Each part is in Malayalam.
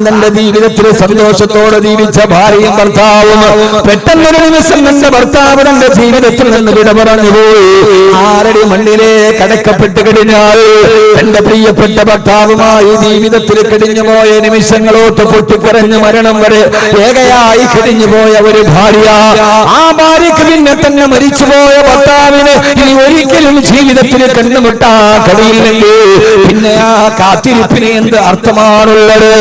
തന്റെ ജീവിതത്തിൽ സന്തോഷത്തോടെ ജീവിച്ച ഭാര്യയും ഭർത്താവും പെട്ടെന്നൊരു നിമിഷം തന്റെ ഭർത്താവ് തന്റെ ജീവിതത്തിൽ നിന്ന് വിട പറഞ്ഞുപോയി. 6 അടി മണ്ണിലെ കടക്കപ്പെട്ട് കഴിഞ്ഞാൽ തന്റെ പ്രിയപ്പെട്ട ഭർത്താവുമായി ജീവിതത്തിൽ കഴിഞ്ഞുപോയ നിമിഷങ്ങളോട്ട് പൊട്ടിക്കരഞ്ഞ് മരണം വരെ ഏകയായി കഴിഞ്ഞുപോയ ഒരു ഭാര്യ, ആ ഭാര്യക്ക് പിന്നെ തന്നെ മരിച്ചുപോയ ഭർത്താവിന് ഇനി ഒരിക്കലും ജീവിതത്തിൽ കണ്ടുമുട്ടാൻ കഴിയില്ലെങ്കിൽ പിന്നെ ആ കാത്തിരിപ്പിന് എന്ത് അർത്ഥമാണുള്ളത്?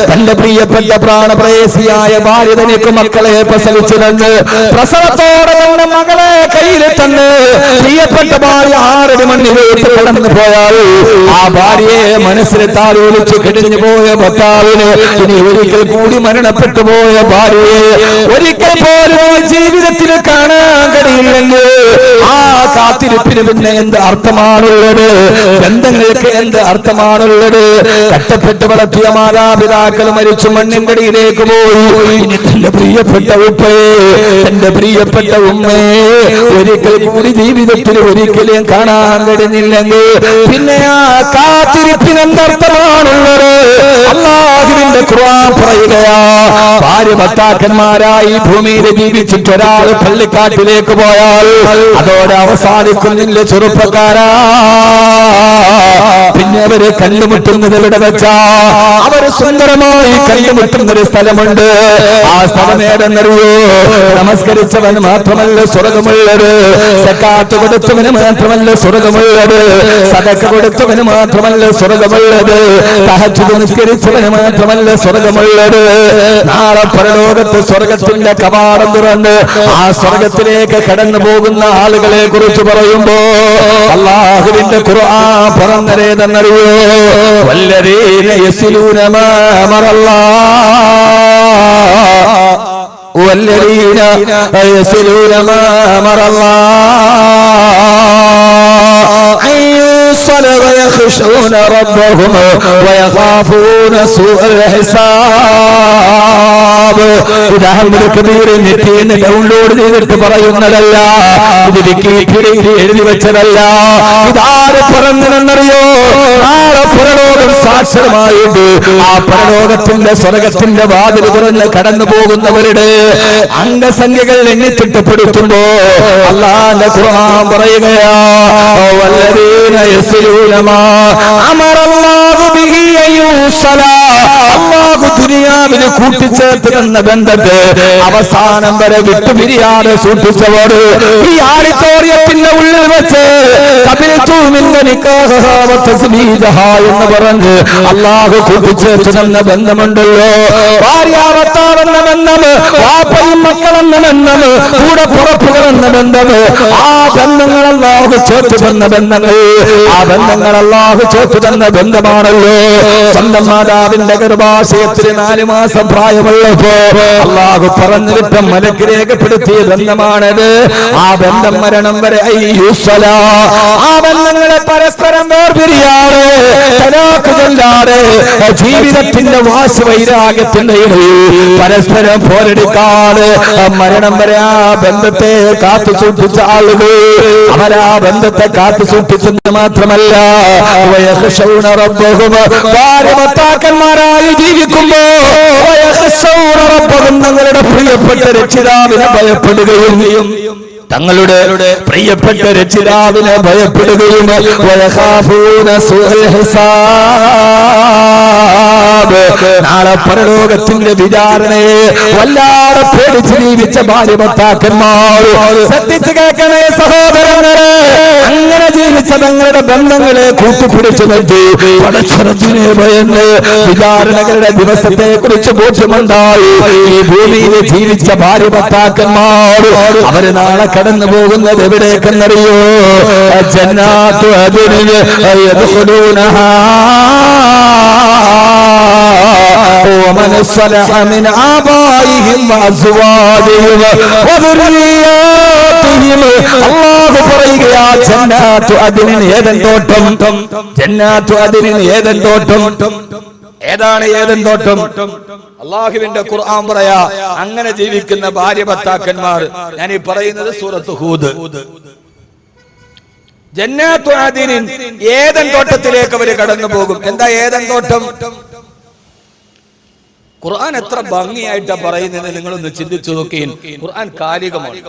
തന്റെ പ്രിയപ്പെട്ട പ്രാണപ്രേയസിയായ ഭാര്യ തനിക്ക് മക്കളെ പ്രസവിച്ചു തന്ന് പ്രസവത്തോടെ തന്റെ മകളെ കയ്യിൽ തന്ന് പ്രിയപ്പെട്ട ഭാര്യ 6 അടി മണ്ണിലേക്ക് കടന്നു പോയാൽ ആ ഭാര്യയെ മനസ്സിൽ താലോലിച്ച് കിടഞ്ഞു പോയ ഭർത്താവിന് ഇനി ഒരിക്കൽ കൂടി മരണപ്പെട്ടു പോയ ഭാര്യയെ ഒരിക്കൽ പോലും ജീവിതത്തിൽ കാണാൻ കഴിയില്ലെങ്കിൽ ആ കാത്തിരിപ്പിന് പിന്നെ എന്ത് അർത്ഥമാണുള്ളത്? ബന്ധങ്ങൾക്ക് എന്ത് അർത്ഥമാണുള്ളത്? കഷ്ടപ്പെട്ട് വളർത്തിയ മാതാപിതാക്കൾ മരിച്ചു മണ്ണിൻകടിയിലേക്ക് പോയി. ഇനി തന്റെ പ്രിയപ്പെട്ട ഉപ്പയെ, തന്റെ പ്രിയപ്പെട്ട ഉമ്മയെ ഒരിക്കൽ കൂടി ജീവിതത്തിൽ ഒരിക്കലും കാണാൻ കഴിഞ്ഞില്ലെങ്കിൽ പിന്നെ ആ കാത്തിരിപ്പിന് എന്തർത്ഥമാണുള്ളത്? അല്ലാഹുവിന്റെ ഖുർആൻ പറയുകയാ, ഭാര്യ ഭർത്താക്കന്മാരായി ഭൂമിയിൽ ജീവിച്ചിട്ട് ഒരാൾ പള്ളിക്കാട്ടിലേക്ക് പോയാൽ അതോടെ അവസാനിക്കുന്നില്ല ചെറുപ്പക്കാരാ. പിന്നെ അവര് കണ്ടുമുട്ടുന്നത് എവിടെ വെച്ചാ? അവര് സുന്ദരമായി കണ്ടുമുട്ടുന്ന ഒരു സ്ഥലമുണ്ട്. ആ സ്ഥലം ഏതെന്നറിയോ? നമസ്കരിച്ചവന് മാത്രമല്ല സ്വർഗമുള്ളത്, സക്കാത്ത് കൊടുത്തവന് മാത്രമല്ല സ്വർഗമുള്ളത്, സദഖ കൊടുത്തവന് മാത്രമല്ല സ്വർഗമുള്ളത്, തഹജ്ജുദ് നിസ്കരിച്ചവന് മാത്രമല്ല സ്വർഗമുള്ളത്. നാളെ പരലോകത്ത് സ്വർഗത്തിന്റെ കവാടം തുറന്ന് ആ സ്വർഗത്തിലേക്ക് കടന്നു പോകുന്ന ആളുകളെ കുറിച്ച് പറയുമ്പോ അല്ലാഹുവിന്റെ ഖുർആൻ പറഞ്ഞതേതെന്നറിയോ? വല്ലദീന യസ്ലൂന മാ അമറല്ലാഹ് വല്ലദീന യസ്ലൂന മാ അമറല്ലാഹ് ويخشون ربهم ويخافون سوء الحساب. നെറ്റിന്ന് ഡൗൺലോഡ് ചെയ്തിട്ട് പറയുന്നതല്ല, ഇത് വിക്കിപീഡിയയിൽ എഴുതി വെച്ചതല്ല. ഇതാര് പറഞ്ഞതെന്നറിയോ? നാളെ പരലോകം സാക്ഷരമായിട്ട് ആ പരലോകത്തിന്റെ സ്വർഗത്തിന്റെ വാതിൽ തുറന്ന് കടന്നു പോകുന്നവരുടെ അംഗസംഖ്യകൾ എണ്ണിത്തിട്ടപ്പെടുത്തുമ്പോ അല്ലാഹുവിന്റെ ഖുർആൻ പറയുകയാ, വല്ലദീന യസ്ലൂന മാ അമറല്ലാഹു ബിഹി അയ്യുസലാ. അല്ലാഹു ദുനിയാവിൽ കൂട്ടിച്ചേർത്ത് തന്ന ബന്ധത്തെ അവസാനം വരെ വിട്ടുപിരിയാതെ സൂക്ഷിച്ചവർ ഈ ആഡിറ്റോറിയത്തിന്റെ ഉള്ളിൽ വെച്ച് എന്ന് പറഞ്ഞ് അല്ലാഹു കൂട്ടിച്ചേർത്ത് തന്ന ബന്ധമുണ്ടല്ലോ. ഭാര്യാഭർത്താവെന്ന ബന്ധം, വാപ്പയും മക്കളെന്ന ബന്ധം, കൂടെ പുറപ്പുകളെന്ന ബന്ധം, ആ ബന്ധങ്ങൾ അല്ലാഹു ചേർത്ത് തന്ന ബന്ധങ്ങൾ, ആ ബന്ധങ്ങൾ അല്ലാഹു ചേർത്ത് തന്ന ബന്ധമാണല്ലോ. സ്വന്തം മാതാവിന്റെ ഗർഭാശയത്തിന് 4 മാസം പ്രായമുള്ളപ്പോ അല്ലാഹു പറഞ്ഞു വിട്ട മലക്ക് രേഖപ്പെടുത്തിയ ബന്ധമാണത്. ആ ബന്ധം മരണം വരെ അയ്യുസലാ. ആ ബന്ധങ്ങളെ പരസ്പരം വേർപിരിയാതെ തലാഖുകളില്ലാതെ ജീവിതത്തിന്റെ വാശി വൈരാഗ്യത്തിന്റെ ഇടയിൽ പരസ്പരം പോരടിക്കാതെ മരണം വരെ ആ ബന്ധത്തെ കാത്തു സൂക്ഷിച്ച ആളുകൾ അവരാ ബന്ധത്തെ കാത്തു സൂക്ഷിച്ചെന്ന് മാത്രമല്ല വയഖ്ശൗന റബ്ബഹും, ഭാര്യ ഭർത്താക്കന്മാരായി ജീവിക്കുമ്പോ വയഖ്ശൗന റബ്ബഹും, തങ്ങളുടെ പ്രിയപ്പെട്ട രക്ഷിതാവിനെ ഭയപ്പെടുകയും തങ്ങളുടെ പ്രിയപ്പെട്ട രക്ഷിതാവിനെ ഭയപ്പെടുകയും വയഖാഫൂന സൂഅൽ ഹിസാബ്, നാളെ പരലോകത്തിന്റെ വിചാരണയെ വല്ലാതെ പേടിച്ച് ജീവിച്ച ഭാര്യ ഭർത്താക്കന്മാർ ശ്രദ്ധിച്ചു കേൾക്കണേ സഹോദരങ്ങളെ. അങ്ങനെ ജീവിച്ച തങ്ങളുടെ ബന്ധങ്ങളെ കൂട്ടിപ്പിടിച്ചു നിർത്തി പടച്ചറപ്പിനെ ഭയന്ന് വിചാരണകളുടെ ദിവസത്തെ കുറിച്ച് ബോധ്യമുണ്ടായി ഈ ഭൂമിയിൽ ജീവിച്ച ഭാര്യ ഭർത്താക്കന്മാർ അവര് നാളെ കടന്നു പോകുന്നത് എവിടേക്കെന്നറിയോ? ജന്നാത്തു അദ്നിൻ യദ്ഖുലൂനഹാ ومن صلح من آبائهم وأزواجهم وذرياتهم. അല്ലാഹു പറയുകയാ, ജന്നാത്തു അദ്നിൻ ഏദൻ തോട്ടം. ജന്നാത്തു അദ്നിൻ ഏദൻ തോട്ടം. ഏതാണ് ഏദൻ തോട്ടം? അല്ലാഹുവിന്റെ ഖുർആൻ പറയാ, അങ്ങനെ ജീവിക്കുന്ന ഭാര്യ ഭർത്താക്കന്മാർ. ഞാൻ ഈ പറയുന്നത് സൂറത്ത് ഹൂദ്. ജന്നാത്തു അദ്നിൻ ഏദൻ തോട്ടത്തിലേക്ക് അവർ കടന്നു പോകും. എന്താ ഏദൻ തോട്ടം? ഖുർആൻ എത്ര ഭംഗിയായിട്ടാ പറയുന്നത് നിങ്ങളൊന്ന് ചിന്തിച്ചു നോക്കിയും. ഖുർആൻ കാലികമാണ്,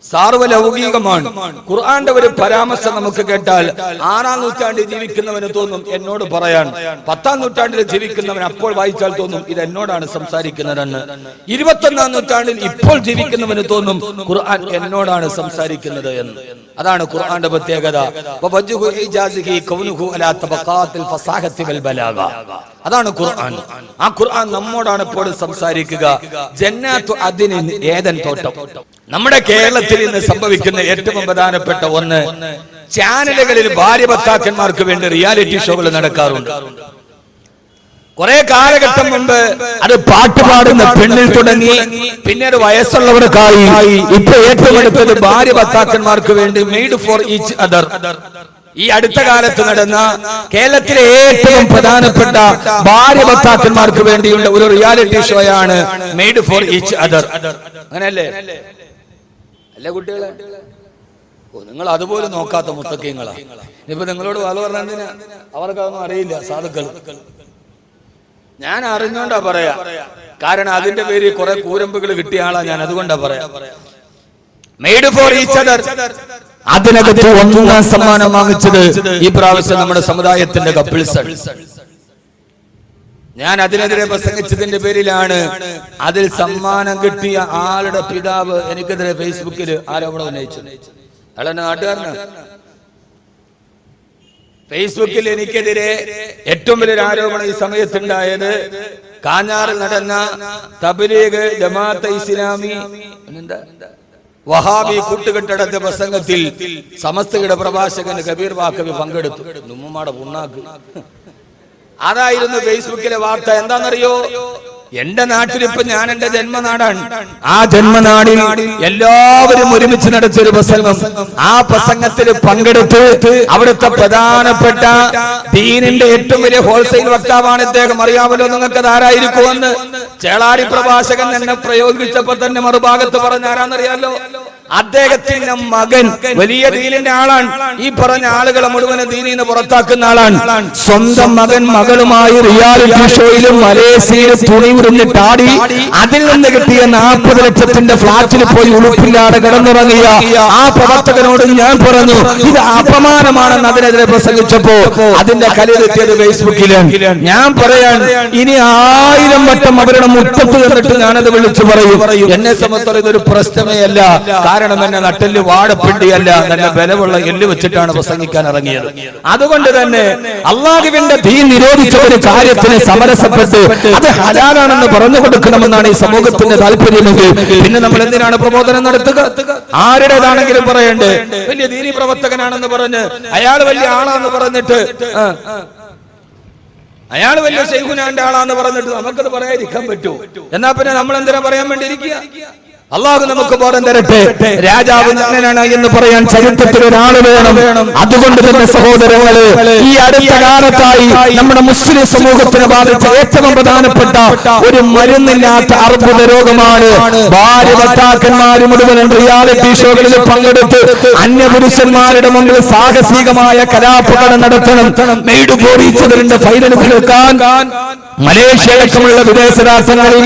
സാർവലൗകികമാണ്. ഖുർആന്റെ ഒരു പരാമർശം നമുക്ക് കേട്ടാൽ 6-ാം നൂറ്റാണ്ടിൽ ജീവിക്കുന്നവന് തോന്നും എന്നോട് പറയാൻ, 10-ാം നൂറ്റാണ്ടിൽ ജീവിക്കുന്നവൻ അപ്പോൾ വായിച്ചാൽ തോന്നും ഇത് എന്നോടാണ് സംസാരിക്കുന്നതെന്ന്. 21-ാം നൂറ്റാണ്ടിൽ ഇപ്പോൾ ജീവിക്കുന്നവന് തോന്നും ഖുർആൻ എന്നോടാണ് സംസാരിക്കുന്നത് എന്ന്. അതാണ് ഖുർആന്റെ പ്രത്യേകത. അതാണ് ഖുർആൻ. ആ ഖുർആൻ നമ്മോടാണ് എപ്പോഴും സംസാരിക്കുക. ജന്നാത്തു അദ്നിൻ, ഏദൻ തോട്ടം. നമ്മുടെ കേരളത്തിൽ ഇന്ന് സംഭവിക്കുന്ന ഏറ്റവും പ്രധാനപ്പെട്ട ഒന്ന്, ചാനലുകളിൽ ഭാര്യ ഭർത്താക്കന്മാർക്ക് വേണ്ടി റിയാലിറ്റി ഷോകൾ നടക്കാറുണ്ട്. കുറെ കാലഘട്ടം മുമ്പ് അത് പാട്ടുപാടുന്ന പെണ്ണിൽ തുടങ്ങി, പിന്നീട് വയസ്സുള്ളവർക്കായി, ഇപ്പൊ ഏറ്റവും അടുത്തത് ഭാര്യ ഭർത്താക്കന്മാർക്ക് വേണ്ടി മെയ്ഡ് ഫോർ ഈച്ച് അതർ. ഈ അടുത്ത കാലത്ത് നടന്ന കേരളത്തിലെ ഏറ്റവും പ്രധാനപ്പെട്ട ഭാര്യ ഭർത്താക്കന്മാർക്ക് വേണ്ടിയുള്ള ഒരു റിയാലിറ്റി ഷോയാണ് മെയ്ഡ് ഫോർ ഈച്ച് അതർ. അങ്ങനെയല്ലേ അല്ലേ കുട്ടികളെ? നിങ്ങൾ അതുപോലെ നോക്കാത്ത മുത്തക്കീങ്ങളാ. ഇനിയിപ്പോ നിങ്ങളോട് വാല് പറഞ്ഞാ അവർക്കതൊന്നും അറിയില്ല. സാധുക്കൾ ഞാൻ അറിഞ്ഞോണ്ടാ പറയാ, കാരണം അതിന്റെ പേരിൽ കുറെ കൂരമ്പുകൾ കിട്ടിയ ആളാ ഞാൻ, അതുകൊണ്ടാ പറയാ. മെയ്ഡ് ഫോർ ഈച്ച് അതർ, അതിനകത്ത് 1-ാം സമ്മാനം വാങ്ങിച്ചത് ഈ പ്രാവശ്യം നമ്മുടെ സമുദായത്തിന്റെ കപ്പിൾസ്. ഞാൻ അതിനെതിരെ പ്രസംഗിച്ചതിന്റെ പേരിലാണ് അതിൽ സമ്മാനം കിട്ടിയ ആളുടെ പിതാവ് എനിക്കെതിരെ ഫേസ്ബുക്കിൽ ആരോപണം ഉന്നയിച്ചത്. അയാളെന്നെ നാട്ടുകാരനാണ്. ഫേസ്ബുക്കിൽ എനിക്കെതിരെ ഏറ്റവും വലിയൊരു ആരോപണം ഈ സമയത്തുണ്ടായത്, കാഞ്ഞാറിൽ നടന്ന തബ്ലീഗ് ജമാഅത്തെ ഇസ്ലാമി വഹാബി കൂട്ടുകെട്ടടച്ച പ്രസംഗത്തിൽ സമസ്തയുടെ പ്രഭാഷകൻ കബീർ വാക്കവി പങ്കെടുത്തു. നുമ്മുമാടെ പുണ്ണാക്ക്. അതായിരുന്നു ഫേസ്ബുക്കിലെ വാർത്ത. എന്താണെന്നറിയോ? എന്റെ നാട്ടിലിപ്പോ ഞാൻ എന്റെ ജന്മനാടാണ്. ആ ജന്മനാടിൽ എല്ലാവരും ഒരുമിച്ച് നടത്തിയൊരു പ്രസംഗം. ആ പ്രസംഗത്തിൽ പങ്കെടുത്ത് അവിടുത്തെ പ്രധാനപ്പെട്ട ദീനിന്റെ ഏറ്റവും വലിയ ഹോൾസെയിൽ വക്താവാണ് ഇദ്ദേഹം. അറിയാമല്ലോ നിങ്ങൾക്ക് ആരായിരിക്കുമെന്ന്. ചേളാരി പ്രഭാഷകൻ എന്നെ പ്രയോഗിച്ചപ്പോ തന്നെ മറുഭാഗത്ത് പറഞ്ഞ ആരാന്നറിയാലോ? അദ്ദേഹത്തിന്റെ മകൻ വലിയ ദീനിന്റെ ആളാണ്. ഈ പറഞ്ഞ ആളുകളെ മുഴുവൻ ദീനിൽ നിന്ന് പുറത്താക്കുന്ന ആളാണ്. സ്വന്തം മകൻ മകളുമായി റിയാലിറ്റി ഷോയിലും മലേഷ്യയിൽ തുണി ഉറിഞ്ഞിട്ടാടി അതിൽ നിന്ന് കിട്ടിയ 40 ലക്ഷത്തിന്റെ ഫ്ലാറ്റിൽ പോയി ഉളുപ്പില്ലാതെ കിടന്നുറങ്ങിയ ആ പ്രവർത്തകനോട് ഞാൻ പറഞ്ഞു, ഇത് അപമാനമാണെന്ന് അതിനെതിരെ പ്രസംഗിച്ചപ്പോ അതിന്റെ കലിതെത്തിയത് ഫേസ്ബുക്കിലാണ്. ഞാൻ പറയാൻ, ഇനി 1000 വട്ടം അവരുടെ മുറ്റത്ത് കണ്ടിട്ട് ഞാനത് വിളിച്ചു പറയും. എന്നെ സംബന്ധിച്ചിടത്തോളം ഇതൊരു പ്രശ്നമേ അല്ല. കാരണം എന്നെ നട്ടെല്ല് വാടപ്പിണ്ടിയല്ല, നല്ല ബലമുള്ള എല്ല് വെച്ചിട്ടാണ് പ്രസംഗിക്കാൻ ഇറങ്ങിയത്. അതുകൊണ്ട് തന്നെ അള്ളാഹുവിന്റെ ദീൻ നിരോധിച്ച ഒരു കാര്യത്തിന് സമരസപ്പെട്ട് അത് ഹലാലാണെന്ന് പറഞ്ഞു കൊടുക്കണമെന്നാണ് ഈ സമൂഹത്തിന്റെ താല്പര്യമെങ്കിൽ പിന്നെ നമ്മൾ എന്തിനാണ് പ്രബോധനം നടത്തുക? ആരുടേതാണെങ്കിലും പറയണ്ടേ? വലിയ ദീനി പ്രവർത്തകനാണെന്ന് പറഞ്ഞ് അയാൾ വലിയ ആളാന്ന് പറഞ്ഞിട്ട്, അയാൾ വലിയ ശൈഖുനാന്റെ ആളാന്ന് പറഞ്ഞിട്ട് നമുക്കത് പറയാതിരിക്കാൻ പറ്റൂ? എന്നാ പിന്നെ നമ്മൾ എന്തിനാ പറയാൻ വേണ്ടിയിരിക്കുക? അള്ളാഹു നമുക്ക് ബോധം തരട്ടെ. രാജാവ് ഞാനാണ് എന്ന് പറയാൻ ചരിത്രത്തിൽ ഒരാൾ വേണം. അതുകൊണ്ട് തന്നെ സഹോദരങ്ങള്, ഈ അടുത്ത കാലത്തായി നമ്മുടെ മുസ്ലിം സമൂഹത്തിന് ബാധിച്ച ഏറ്റവും പ്രധാനപ്പെട്ട ഒരു മരുന്നില്ലാത്ത അർബുദ രോഗമാണ് ഭാര്യ ഭർത്താക്കന്മാര് മുഴുവൻ റിയാലിറ്റി ഷോകളിൽ പങ്കെടുത്ത് അന്യപുരുഷന്മാരുടെ മുമ്പിൽ സാഹസികമായ കലാപകടം നടത്തണം. മെയ്ഡ് ഫോർ ഈച്ച് അതറിന്റെ ഫൈനൽ കേൾക്കാൻ മലേഷ്യ അടക്കമുള്ള വിദേശ രാഷ്ട്രങ്ങളിൽ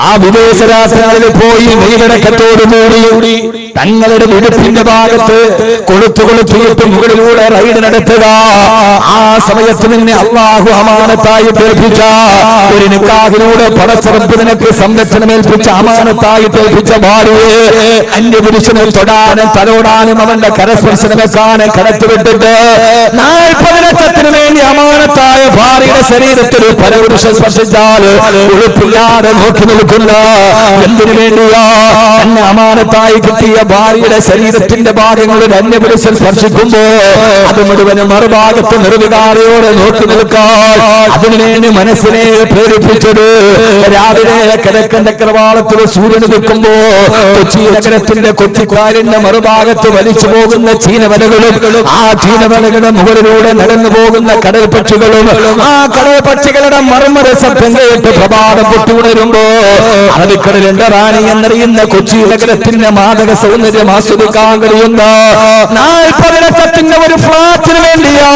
ആ വിദേശ രാഷ്ട്രങ്ങളിൽ പോയി മെയ്വടക്കത്തോടുകൂടി തങ്ങളുടെ വിടുപ്പിന്റെ ഭാഗത്ത് കൊളുത്തുകൊളുത്തിയിട്ട് മുകളിലൂടെ റൈഡ് നടത്തുക. ആ സമയത്ത് നിന്നെ അള്ളാഹു അമാനത്തായി ഏൽപ്പിച്ച ഒരു നിക്കാഹിലൂടെ പടച്ചറപ്പ് നിനക്ക് സംരക്ഷണമേൽപ്പിച്ച അമാനത്തായി ഏൽപ്പിച്ച ഭാര്യയെ അന്യപുരുഷനെ തൊടാനും തലോടാനും അവന്റെ കരസ്പർശനം വെക്കാനും കടത്തിവിട്ടിട്ട് 40 ലക്ഷത്തിന് വേണ്ടി അമാനത്തായ ഭാര്യയുടെ ശരീരത്തിൽ പരപുരുഷൻ സ്പർശിച്ചാൽ ഉളുപ്പില്ലാതെ നോക്കി നിൽക്കുന്ന എന്തിനു വേണ്ടിയാ? എന്നെ അമാനത്തായി കിട്ടിയ ഭാര്യയുടെ ശരീരത്തിന്റെ ഭാഗങ്ങളിൽ അന്യപുരുഷൻ സ്പർശിക്കുമ്പോ അത് മുഴുവനും മറുഭാഗത്ത് നിർവികാരയോടെ നോക്കി നിൽക്കാൻ അതിനുവേണ്ടി മനസ്സിനെ പ്രേരിപ്പിച്ചത്. രാവിലെ കിഴക്കൻ ചക്രവാളത്തിൽ സൂര്യൻ നിൽക്കുമ്പോ കൊച്ചി നഗരത്തിന്റെ കൊച്ചിക്കാരിന്റെ മറുഭാഗത്ത് വലിച്ചു പോകുന്ന ചീനവലകളും ആ ചീനവലകളുടെ മുകളിലൂടെ നടന്നു പോകുന്ന കടൽ പക്ഷികളും ആ കടൽ പക്ഷികളുടെ മർമ്മരസത്വം കേട്ട് പ്രഭാതം പൊട്ടുണരുമ്പോ അറബിക്കടലിന്റെ റാണി എന്നറിയുന്ന കൊച്ചി നഗരത്തിന്റെ മാദക സൗന്ദര്യം ആസ്വദിക്കാൻ കഴിയുന്ന 40 ലക്ഷത്തിന്റെ ഒരു ഫ്ലാറ്റിന് വേണ്ടിയാ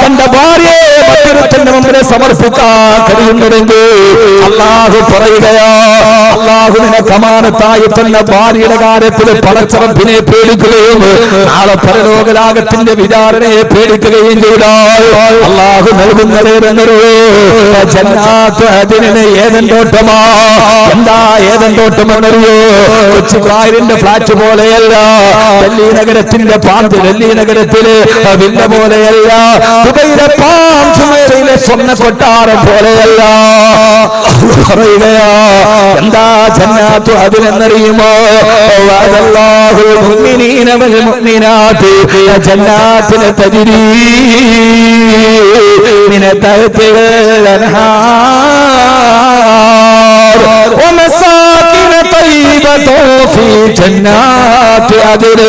തന്റെ ഭാര്യയെ മറ്റൊരുത്തന്റെ മുമ്പിൽ സമർപ്പിക്കാൻ കഴിയുന്നതെങ്കിൽ അല്ലാഹു പറയുകയാ, അല്ലാഹു നിനക്ക് അമാനത്തായി തന്ന ഭാര്യയുടെ കാര്യത്തിൽ പടച്ചറപ്പിനെ പേടിക്കുകയും നാളെ പരലോകലാകത്തിന്റെ വിചാരണയെ പേടിക്കുകയും ചെയ്താൽ അല്ലാഹു നൽകുന്നതേതെന്നൊരു ജന്നാത്ത് അതിനെ ഏതൻ തോട്ടമാ. എന്താ ഏതൻ തോട്ടം എന്നറിയോ? കൊച്ചുകായലിന്റെ ഫ്ലാറ്റ് പോലെയല്ല, ഡൽഹി നഗരത്തിന്റെ ഡൽഹി നഗരത്തിലെ വില്ല പോലെയല്ല, ദുബൈയിലെ പാം ജുമൈറയിലെ സ്വർണ്ണ കൊട്ടാരം പോലെയല്ല. പറയുകയാ എന്താ ജന്നാത്തു അതിനെന്നറിയുമോ? വഅദല്ലാഹുൽ മുഅ്മിനീന വൽ മുഅ്മിനാത്തി ജന്നാത്തിൻ തജ്രീ മിൻ തഹ്തിഹാൽ അൻഹാർ വമസാകിന തയ്യിബത്തുൻ ഫീ ജന്നാത്തി അദ്ൻ.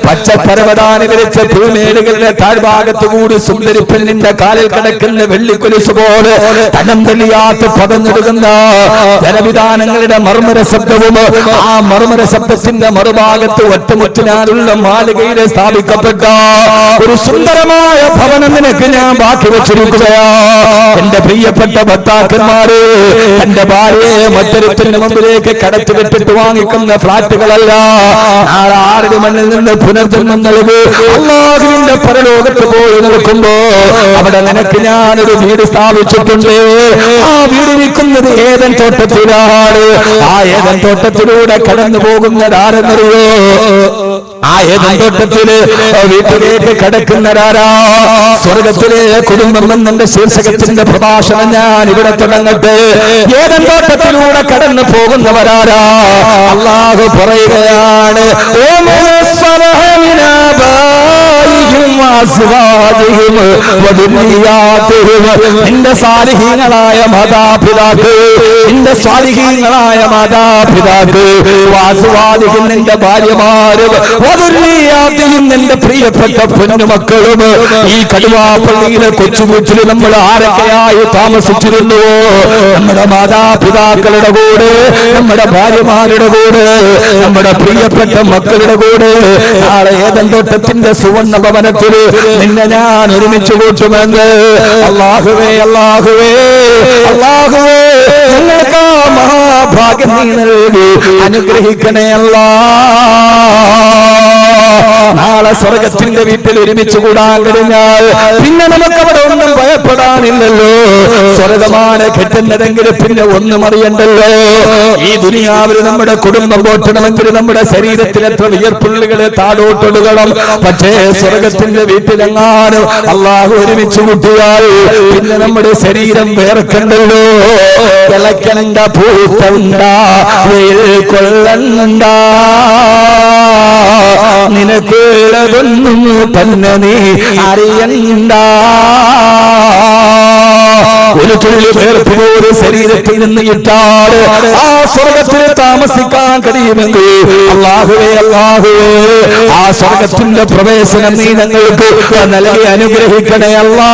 പച്ചപ്പരവതാനി വിരിച്ച ഭൂമേടുകളുടെ താഴ്ഭാഗത്ത് കൂടി സുന്ദരി പെണ്ണിന്റെ കാലിൽ കിടക്കുന്ന വെള്ളിക്കൊലുസ് പോലെ തടം തെളിയാത്ത പതഞ്ഞെടുക്കുന്ന ജനവിധാനങ്ങളുടെ മർമ്മര ശബ്ദവും ആ മർമ്മര ശബ്ദത്തിന്റെ മറുഭാഗത്ത് ഒറ്റമുറ്റിനാലുള്ള മാളികയിൽ സ്ഥാപിക്കപ്പെട്ട ഒരു സുന്ദരമായ ഭവനം നിനക്ക് ഞാൻ ബാക്കി വെച്ചിരിക്കുകയാ. എന്റെ പ്രിയപ്പെട്ട ഭർത്താക്കന്മാര്, എന്റെ ഭാര്യയെ മറ്റൊരുത്തിന് മുമ്പിലേക്ക് കടത്തി വിട്ടിട്ട് വാങ്ങിക്കുന്ന ഫ്ലാറ്റുകളല്ല. നാളെ 6 മണ്ണിൽ നിന്ന് പുനർജന്മം നൽകി അല്ലാഹുവിന്റെ പരലോകത്ത് പോയി നിൽക്കുമ്പോ അവിടെ നിനക്ക് ഞാനൊരു വീട് സ്ഥാപിച്ചിട്ടുണ്ട്. ആ വീടിരിക്കുന്നത് ഏതൻ തോട്ടത്തിലാണ്. ആ ഏതൻ തോട്ടത്തിലൂടെ കടന്നു പോകുന്നതാരെന്നറിയോ? ആ ഏതൻ തോട്ടത്തില് വീട്ടിലേക്ക് കടക്കുന്നതാരാ? സ്വർഗത്തിലെ കുടുംബം എന്നെ ശീർഷകത്തിന്റെ പ്രഭാഷണം ഞാൻ ഇവിടെ തുടങ്ങട്ടെ. ഏതൻ തോട്ടത്തിലൂടെ കടന്നു പോകുന്നവരാരാ? അല്ലാഹു പറയുകയാണ്, നിന്റെ സാലിഹീങ്ങളായ മാതാപിതാക്കൾ, നിന്റെ സ്വാലിഹീങ്ങളായ മാതാപിതാക്കൾ, വാസുവാദികൾ നിന്റെ ഭാര്യമാരും വധുരീയാത്തിയും നിന്റെ പ്രിയപ്പെട്ട പൊന്നുമക്കളും. ഈ കടുവാപ്പള്ളിയിലെ കൊച്ചുകൂച്ചിൽ നമ്മൾ ആരൊക്കെയായി താമസിച്ചിരുന്നുവോ? നമ്മുടെ മാതാപിതാക്കളുടെ കൂടെ, നമ്മുടെ ഭാര്യമാരുടെ കൂടെ, നമ്മുടെ പ്രിയപ്പെട്ട മക്കളുടെ കൂടെ നാളെ ഏതൻ തോട്ടത്തിന്റെ സുവർണ്ണ ഭവനത്തിൽ നിന്നെ ഞാൻ ഒരുമിച്ച് കൂട്ടുമെന്ന് അല്ലാഹുവേ, അല്ലാഹുവേ, അല്ലാഹുവേ, നിങ്ങൾക്ക് മഹാഭാഗ്യം നീ നൽകി അനുഗ്രഹിക്കണേ അല്ലാ. നാളെ സ്വർഗത്തിന്റെ വീട്ടിൽ ഒരുമിച്ച് കൂടാൻ കഴിഞ്ഞാൽ പിന്നെ നമുക്ക് അവിടെ ഒന്നും ഭയപ്പെടാനില്ലല്ലോ. സ്വർഗമാണ് കിട്ടുന്നതെങ്കിൽ പിന്നെ ഒന്നും അറിയണ്ടല്ലോ. ഈ ദുനിയാവിൽ നമ്മുടെ കുടുംബം പോറ്റണമെങ്കിൽ നമ്മുടെ ശരീരത്തിൽ എത്ര വിയർപ്പുള്ളികളെ താഴോട്ടൊടുകണം. പക്ഷേ സ്വർഗത്തിന്റെ വീട്ടിലെങ്ങാനും അല്ലാഹു ഒരുമിച്ച് കൂട്ടിയാൽ പിന്നെ നമ്മുടെ ശരീരം വേർക്കണ്ടല്ലോ. തിളക്കണ്ട പൂത്തണ്ട, വെയിൽ കൊള്ളണ്ട, നിനക്കുള്ളതൊന്നും തന്നെ നീ അറിയണ്ട. ഒരു തുള്ളി വേർപ്പ് പോലും ശരീരത്തിൽ നിന്ന് ഇട്ടാൽ ആ സ്വർഗത്തിൽ താമസിക്കാൻ കഴിയുമെങ്കിൽ അല്ലാഹുവേ, അല്ലാഹുവേ, ആ സ്വർഗത്തിന്റെ പ്രവേശനം നീ ഞങ്ങൾക്ക് നൽകി അനുഗ്രഹിക്കണേ അല്ലാ.